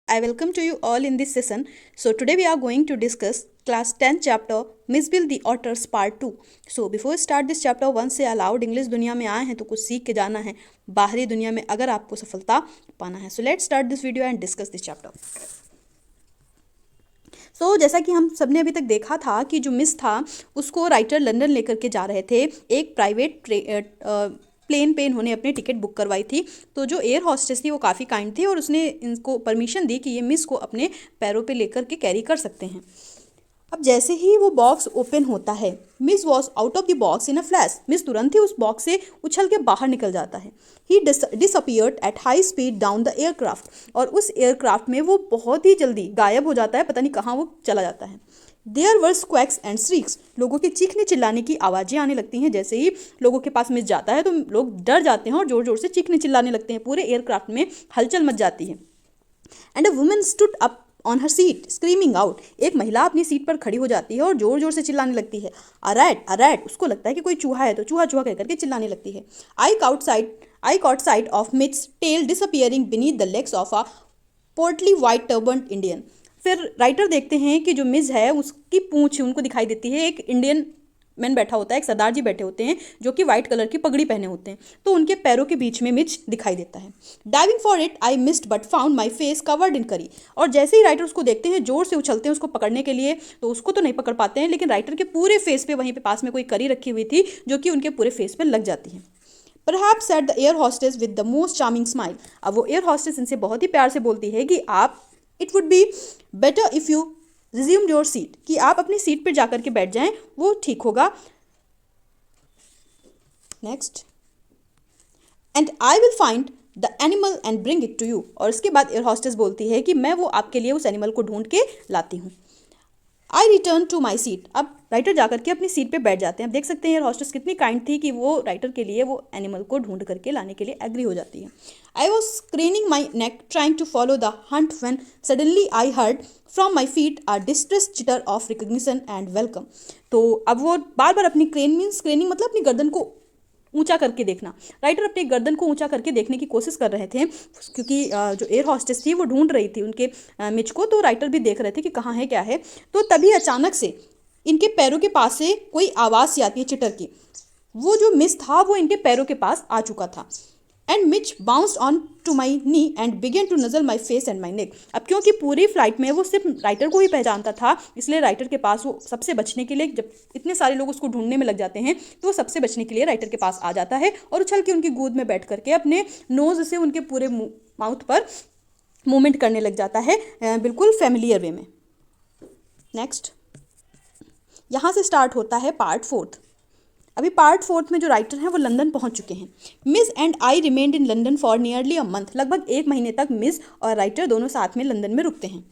I welcome to you all in this session. So today we are going to discuss class 10 chapter Miss Bill the Otters part 2. So before start this chapter once से allowed English दुनिया में आए हैं तो कुछ सीख के जाना है बाहरी दुनिया में अगर आपको सफलता पाना है. So let's start this video and discuss this chapter. जैसा कि हम सबने अभी तक देखा था कि जो मिस था उसको राइटर लंदन लेकर के जा रहे थे. एक प्राइवेट प्लेन पे इन्होंने अपनी टिकट बुक करवाई थी. तो जो एयर हॉस्टेस थी वो काफ़ी काइंड थी और उसने इनको परमिशन दी कि ये मिस को अपने पैरों पे लेकर के कैरी कर सकते हैं. अब जैसे ही वो बॉक्स ओपन होता है, miss was out of the box in a flash. Miss तुरंत ही उस बॉक्स से उछल के बाहर निकल जाता है. He disappeared at high speed down the aircraft. और उस एयरक्राफ्ट में वो बहुत ही जल्दी गायब हो जाता है, पता नहीं कहाँ वो चला जाता है. There were squawks and shrieks. लोगों के चीखने चिल्लाने की आवाज़ें आने लगती हैं. जैसे ही लोगों के पास मिस जाता है तो लोग डर जाते हैं और ज़ोर ज़ोर से चीखने चिल्लाने लगते हैं. पूरे एयरक्राफ्ट में हलचल मच जाती है. And a woman stood up on her seat screaming out. एक महिला अपनी सीट पर खड़ी हो जाती है और जोर जोर से चिल्लाने लगती है. अरैट अरैट. उसको लगता है कि कोई चूहा है तो चूहा चूहा कह करके चिल्लाने लगती है. I caught sight of Mij's tail disappearing beneath the legs of a portly white turbaned Indian. फिर राइटर देखते हैं कि जो मिस है उसकी पूंछ उनको दिखाई देती है. एक इंडियन मैन बैठा होता है, एक सरदार जी बैठे होते हैं जो कि वाइट कलर की पगड़ी पहने होते हैं. तो उनके पैरों के बीच में मिर्च दिखाई देता है. Diving for it I missed but found my face covered in करी. और जैसे ही राइटर उसको देखते हैं जोर से उछलते हैं उसको पकड़ने के लिए, तो उसको तो नहीं पकड़ पाते हैं लेकिन राइटर के पूरे फेस पे वहीं पे पास में कोई करी रखी हुई थी जो कि उनके पूरे फेस पे लग जाती है. Perhaps said the air hostess with the most charming smile. अब वो एयर हॉस्टेस इनसे बहुत ही प्यार से बोलती है कि आप it would be better if you resume your seat. कि आप अपनी सीट पर जाकर के बैठ जाएं, वो ठीक होगा. Next. And I will find the animal and bring it to you. और इसके बाद एयर हॉस्टेस बोलती है कि मैं वो आपके लिए उस एनिमल को ढूंढ के लाती हूँ. आई रिटर्न टू माई सीट. अब राइटर जाकर के अपनी सीट पे बैठ जाते हैं. अब देख सकते हैं एयर हॉस्टेस कितनी काइंड थी कि वो राइटर के लिए वो एनिमल को ढूंढ करके लाने के लिए एग्री हो जाती है. I was craning my neck trying to follow the hunt when suddenly I heard from my feet a distress chitter of recognition and welcome. तो अब वो बार बार अपनी स्क्रेनिंग मतलब अपनी गर्दन को ऊंचा करके देखना. राइटर अपनी गर्दन को ऊंचा करके देखने की कोशिश कर रहे थे क्योंकि जो एयर हॉस्टेस थी वो ढूंढ रही थी उनके मिच को. तो राइटर भी देख रहे थे कि कहाँ है क्या है. तो तभी अचानक से इनके पैरों के पास से कोई आवाज़ सी आती है चिटर की. वो जो मिस था वो इनके पैरों के पास आ चुका था. And Mij bounced on to my knee and began to nuzzle my face and my neck. अब क्योंकि पूरी फ्लाइट में वो सिर्फ राइटर को ही पहचानता था इसलिए राइटर के पास वो सबसे बचने के लिए, जब इतने सारे लोग उसको ढूंढने में लग जाते हैं तो वो सबसे बचने के लिए राइटर के पास आ जाता है और उछल के उनकी गोद में बैठ करके अपने नोज से उनके पूरे माउथ पर मूवमेंट करने लग जाता है, बिल्कुल फेमिलियर वे में. नेक्स्ट. यहाँ से स्टार्ट होता है पार्ट 4. अभी पार्ट 4 में जो राइटर हैं वो लंदन पहुंच चुके हैं. Miss and I remained in London for nearly a month. लगभग 1 महीने तक मिस और राइटर दोनों साथ में लंदन में रुकते हैं.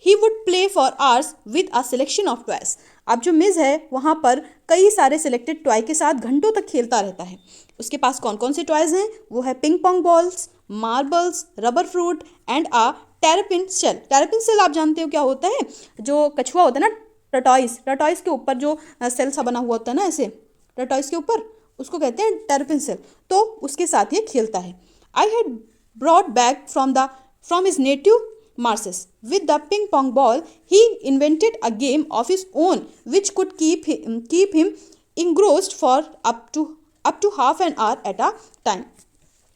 He would play for hours with a selection of toys. अब जो मिस है वहाँ पर कई सारे सिलेक्टेड टॉय के साथ घंटों तक खेलता रहता है. उसके पास कौन कौन से टॉयज हैं? वो है ping pong balls, marbles, rubber fruit and a terrapin shell. Terrapin shell आप जानते हो क्या होता है? जो कछुआ होता है ना, टर्टॉइस के ऊपर जो सेल सा बना हुआ होता है ना, ऐसे टर्टॉइस के ऊपर, उसको कहते हैं टेरापिन शेल. तो उसके साथ ये खेलता है. I had brought back from his native Marses. With the ping pong ball, he invented a game of his own which could keep him engrossed for up to half an hour at a time.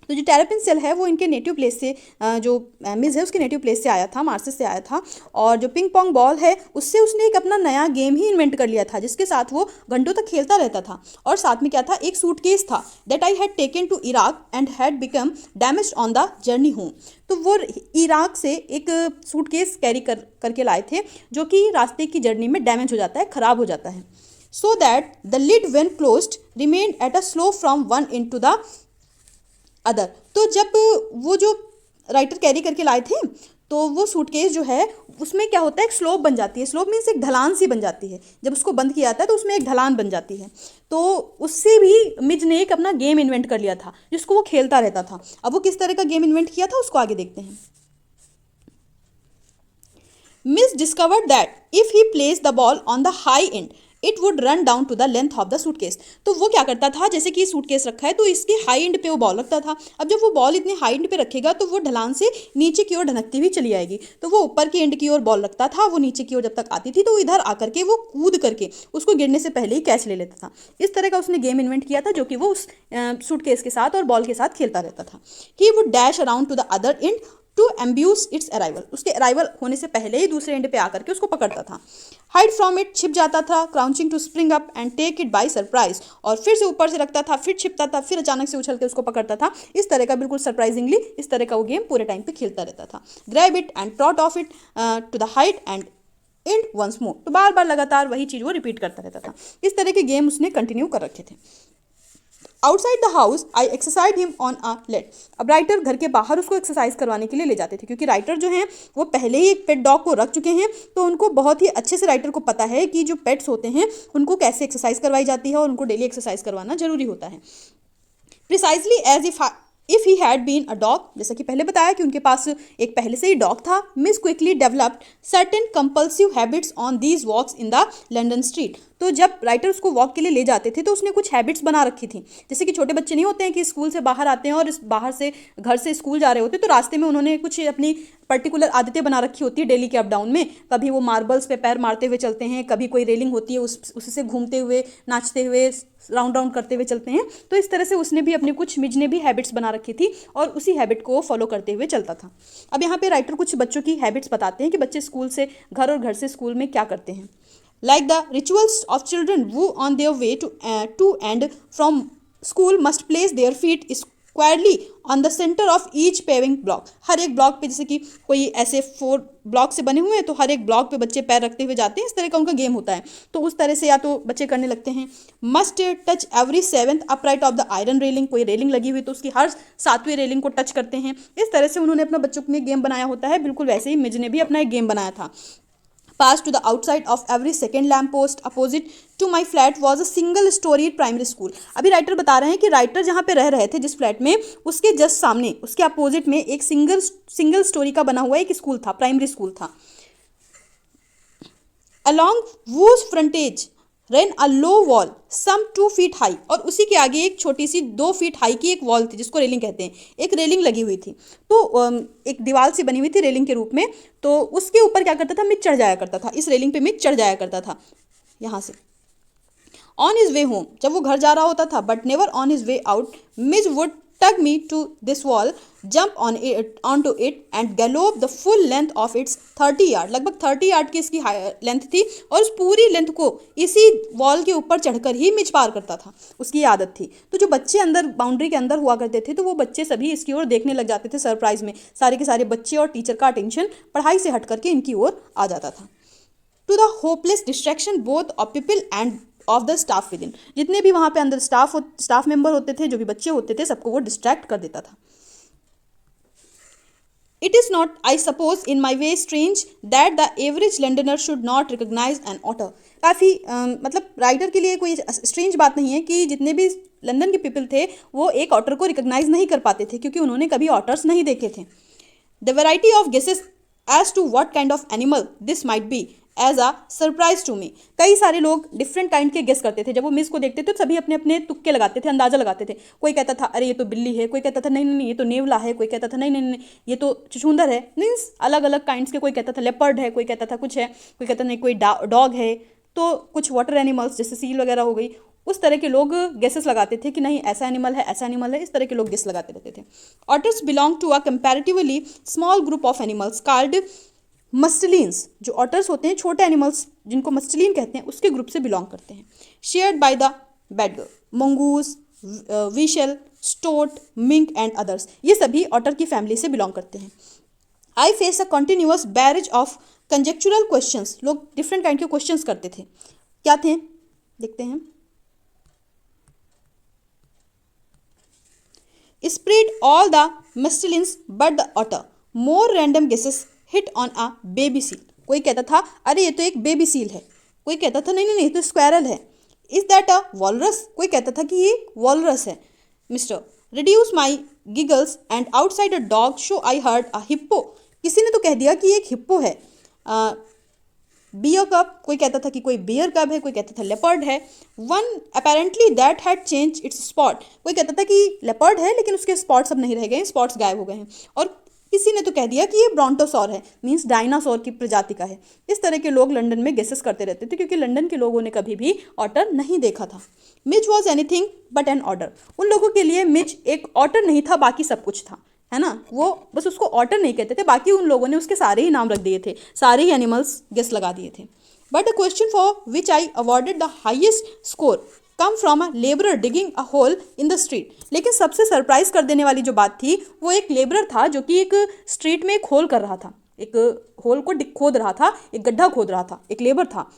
तो जो terrapin cell है वो इनके native place से, जो miss है उसके native place से आया था, मार्सेस से आया था. और जो पिंग पोंग बॉल है उससे उसने एक अपना नया गेम ही इन्वेंट कर लिया था जिसके साथ वो घंटों तक खेलता रहता था. और साथ में क्या था? एक सूटकेस था that I had taken to Iraq and had become damaged on the journey home. तो वो इराक से एक सूटकेस कैरी करके लाए थे जो कि रास्ते की जर्नी में डैमेज हो जाता है, ख़राब हो जाता है. So that the lid when closed remained at a slope from one end to the other. तो जब वो जो राइटर कैरी करके लाए थे तो वो सूटकेस जो है उसमें क्या होता है, एक स्लोप बन जाती है. स्लोप मीन्स एक ढलान सी बन जाती है. जब उसको बंद किया जाता है तो उसमें एक ढलान बन जाती है. तो उससे भी मिज ने एक अपना गेम इन्वेंट कर लिया था जिसको वो खेलता रहता था. अब वो किस तरह का गेम इन्वेंट किया था उसको आगे देखते हैं. Mij discovered that if he placed the ball on the high end it would run down to the length of the suitcase. तो वो क्या करता था, जैसे कि सूटकेस रखा है तो इसके हाई एंड पे वो बॉल रखता था। अब जब वो बॉल इतने हाई एंड पे रखेगा तो वो ढलान से नीचे की ओर ढनकती हुई चली आएगी। तो वो ऊपर की एंड की ओर बॉल रखता था, वो नीचे की ओर जब तक आती थी तो इधर आकर के वो कूद करके उसको गिरने से पहले ही कैच ले लेता था। इस तरह का उसने गेम इन्वेंट किया था जो कि वो उस सूटकेस के साथ और बॉल के साथ खेलता रहता था। He would dash around to the other end to ambush its arrival. उसके अराइवल होने से पहले ही दूसरे एंड पे आकर के उसको पकड़ता था। हाइड फ्रॉम इट, छिप जाता था। Crouching to spring up and take it by surprise, और फिर से ऊपर से रखता था, फिर छिपता था, फिर अचानक से उछल के उसको पकड़ता था। इस तरह का बिल्कुल सरप्राइजिंगली इस तरह का वो गेम पूरे टाइम पे खेलता रहता था। Grab it and trot off it to the height and and once more. तो बार बार लगातार वही चीज़ वो रिपीट करता रहता था। इस तरह के गेम उसने कंटिन्यू कर रखे थे। Outside the house I exercise him on a lead. अब राइटर घर के बाहर उसको एक्सरसाइज करवाने के लिए ले जाते थे, क्योंकि राइटर जो हैं वो पहले ही एक पेट डॉग को रख चुके हैं, तो उनको बहुत ही अच्छे से राइटर को पता है कि जो पेट्स होते हैं उनको कैसे एक्सरसाइज करवाई जाती है और उनको डेली एक्सरसाइज करवाना जरूरी होता है। Precisely as if he had been a dog, जैसा कि पहले बताया कि उनके पास एक पहले से ही डॉग था। Mij quickly developed certain compulsive habits on these walks in the London street. तो जब राइटर उसको वॉक के लिए ले जाते थे तो उसने कुछ हैबिट्स बना रखी थी। जैसे कि छोटे बच्चे नहीं होते हैं कि स्कूल से बाहर आते हैं और इस बाहर से घर से स्कूल जा रहे होते, तो रास्ते में उन्होंने कुछ अपनी पर्टिकुलर आदतें बना रखी होती है डेली के अप डाउन में। कभी वो मार्बल्स पे पैर मारते हुए चलते हैं, कभी कोई रेलिंग होती है उससे घूमते हुए, नाचते हुए, राउंड राउंड करते हुए चलते हैं। तो इस तरह से उसने भी अपने कुछ मिज ने भी हैबिट्स बना रखी थी और उसी हैबिट को फॉलो करते हुए चलता था। अब यहाँ पे राइटर कुछ बच्चों की हैबिट्स बताते हैं कि बच्चे स्कूल से घर और घर से स्कूल में क्या करते हैं। Like the rituals of children who on their way to and from school must place their feet squarely on the center of each paving block। हर एक ब्लॉक पे, जैसे कि कोई ऐसे 4 ब्लॉक से बने हुए हैं तो हर एक ब्लॉक पे बच्चे पैर रखते हुए जाते हैं, इस तरह का उनका गेम होता है। तो उस तरह से या तो बच्चे करने लगते हैं। Must touch every 7th upright of the iron railing, कोई रेलिंग लगी हुई तो उसकी हर 7वीं रेलिंग को टच करते हैं। इस तरह से उन्होंने अपना बच्चों में गेम बनाया होता है। बिल्कुल वैसे ही मिज ने भी अपना एक गेम बनाया था। Passed to the outside of every second lamp post opposite to my flat was a single storied primary school। अभी राइटर बता रहे हैं कि राइटर जहाँ पे रह रहे थे जिस फ्लैट में, उसके जस्ट सामने उसके अपोजिट में एक सिंगल स्टोरी का बना हुआ एक स्कूल था, प्राइमरी स्कूल था। Along whose frontage ran a low wall some 2 feet high, और उसी के आगे एक छोटी सी 2 फीट हाई की एक वॉल थी जिसको रेलिंग कहते हैं। एक रेलिंग लगी हुई थी, तो एक दीवार सी बनी हुई थी रेलिंग के रूप में, तो उसके ऊपर क्या करता था, मिज चढ़ जाया करता था। इस रेलिंग पे मिज चढ़ जाया करता था यहाँ से। ऑन हिज वे होम, जब वो घर जा रहा होता था, but never on his way out, Mij would tug me to this wall, jump on to it and gallop the full length of its 30 yard. लगभग 30 यार्ड की इसकी लेंथ थी और उस पूरी लेंथ को इसी वॉल के ऊपर चढ़कर ही मिज पार करता था, उसकी आदत थी। तो जो बच्चे अंदर बाउंड्री के अंदर हुआ करते थे तो वो बच्चे सभी इसकी ओर देखने लग जाते थे सरप्राइज में। सारे के सारे बच्चे और टीचर का अटेंशन पढ़ाई से हट करके इनकी ओर आ जाता था। To the hopeless distraction both of people and of the staff within, जितने भी वहाँ पे अंदर स्टाफ मेंबर होते थे, जो भी बच्चे होते थे, सबको वो डिस्ट्रैक्ट कर देता था। It is not I suppose in my way strange that the average Londoner should not recognise an otter. काफ़ी मतलब राइटर के लिए कोई स्ट्रेंज बात नहीं है कि जितने भी लंदन के पीपल थे वो एक ऑटर को रिकोगनाइज नहीं कर पाते थे, क्योंकि उन्होंने कभी ऑटर्स नहीं देखे थे। The variety of guesses as to what kind of animal this might be as a surprise to me. कई सारे लोग डिफरेंट काइंड के गेस करते थे। जब वो मिस को देखते थे तो सभी अपने अपने तुक्के लगाते थे, अंदाजा लगाते थे। कोई कहता था अरे ये तो बिल्ली है, कोई कहता था नहीं नहीं नहीं ये तो नेवला है, कोई कहता था नहीं नहीं नहीं ये तो चुचुंदर है। मीन्स अलग अलग काइंड्स के, कोई कहता था लेपर्ड है, कोई कहता था कुछ है, कोई कहता नहीं कोई डॉग है, तो कुछ वाटर एनिमल्स जैसे सील वगैरह हो गई। उस तरह के लोग गेसेस लगाते थे कि नहीं ऐसा एनिमल है, ऐसा एनिमल है। इस तरह के लोग गेस लगाते रहते थे। Otters belong to a comparatively small group of animals called mustelines. जो ऑटर्स होते हैं, छोटे एनिमल्स जिनको मस्टलिन कहते हैं, उसके ग्रुप से बिलोंग करते हैं। Shared by the badger, mongoose, weasel, stoat, mink and others, ये सभी ऑटर की फैमिली से बिलोंग करते हैं। I face a continuous barrage of conjectural questions. लोग डिफरेंट काइंड के क्वेश्चंस करते थे। क्या थे देखते हैं। Spread all the mustelines but the otter. More random guesses hit on a baby seal. कोई कहता था अरे ये तो एक बेबी सील है, कोई कहता था नहीं नहीं नहीं ये तो स्क्वायरल है। इज दैट अ वॉलरस, कोई कहता था कि ये वॉलरस है। Mister reduce my giggles and outside a dog show I heard a hippo. किसी ने तो कह दिया कि ये एक हिप्पो है। बियर कब, कोई कहता था कि कोई बियर कब है, कोई कहता था लेपर्ड है। One apparently that had change it's spot, कोई कहता था कि लेपर्ड है लेकिन उसके स्पॉट्स अब नहीं रह गए, स्पॉट्स गायब हो गए हैं। और किसी ने तो कह दिया कि ये ब्रोंटोसॉर है, मीन्स डायनासोर की प्रजाति का है। इस तरह के लोग लंदन में गेसेस करते रहते थे क्योंकि लंदन के लोगों ने कभी भी ऑटर नहीं देखा था। Which was anything but an order, उन लोगों के लिए मिच एक ऑटर नहीं था, बाकी सब कुछ था, है ना। वो बस उसको ऑटर नहीं कहते थे, बाकी उन लोगों ने उसके सारे ही नाम रख दिए थे, सारे ही एनिमल्स गेस लगा दिए थे। But the question for which I awarded the highest score come from a labourer digging a hole in the street, लेकिन सबसे सरप्राइज कर देने वाली जो बात थी वो एक लेबरर था जो कि एक स्ट्रीट में एक होल कर रहा था, एक होल को खोद रहा था, एक गड्ढा खोद रहा था, एक लेबर था।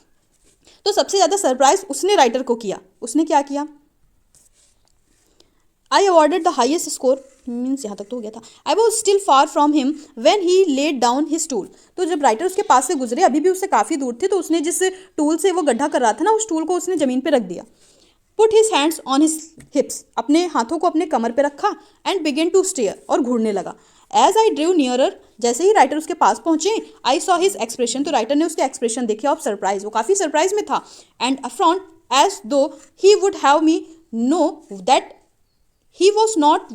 तो सबसे ज़्यादा सरप्राइज उसने राइटर को किया। उसने क्या किया? I awarded the highest score, means यहाँ तक तो हो गया था। I was still far from him when he laid down his tool, तो जब राइटर उसके पास से गुजरे, अभी भी उससे काफ़ी दूर थे, तो उसने जिस टूल से वो गड्ढा कर रहा था ना, उस टूल को उसने ज़मीन पे रख दिया। Put his hands on his हिप्स, अपने हाथों को अपने कमर पे रखा, एंड बिगेन टू स्टेयर, और घूरने लगा। एज आई ड्रीव नियरर, जैसे ही राइटर उसके पास पहुंचे, आई सॉ हिज एक्सप्रेशन, तो राइटर ने उसके एक्सप्रेशन देखे ऑफ सरप्राइज, वो काफ़ी सरप्राइज में था। And affront as though he would have me know that he was not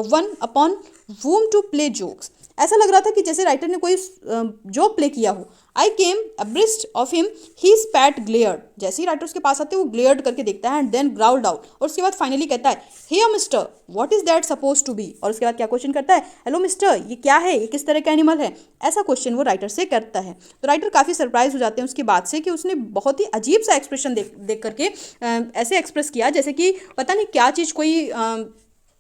one upon whom to play jokes, ऐसा लग रहा था कि जैसे राइटर ने कोई जोक प्ले किया हो। I came abreast of him, he spat glared, जैसे ही राइटर उसके पास आते वो ग्लेयर्ड करके देखता है, एंड देन ग्राउल्ड आउट, और उसके बाद फाइनली कहता है hey mister what is that suppose to be, और उसके बाद क्या क्वेश्चन करता है, हेलो मिस्टर ये क्या है, ये किस तरह का एनिमल है, ऐसा क्वेश्चन वो राइटर से करता है। तो राइटर काफ़ी सरप्राइज हो जाते हैं उसकी बात से कि उसने बहुत ही अजीब सा एक्सप्रेशन देख करके ऐसे एक्सप्रेस किया जैसे कि पता नहीं क्या चीज़, कोई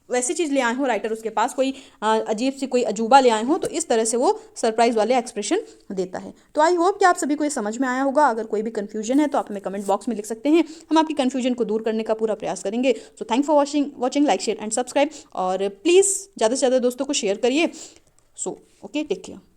वैसी चीज़ ले आए हो राइटर उसके पास, कोई अजीब सी कोई अजूबा ले आए हो, तो इस तरह से वो सरप्राइज वाले एक्सप्रेशन देता है। तो आई होप कि आप सभी को ये समझ में आया होगा। अगर कोई भी कन्फ्यूजन है तो आप हमें कमेंट बॉक्स में लिख सकते हैं, हम आपकी कन्फ्यूजन को दूर करने का पूरा प्रयास करेंगे। So thank for watching, like share and subscribe, और प्लीज़ ज़्यादा से ज़्यादा दोस्तों को शेयर करिए। So okay, take care.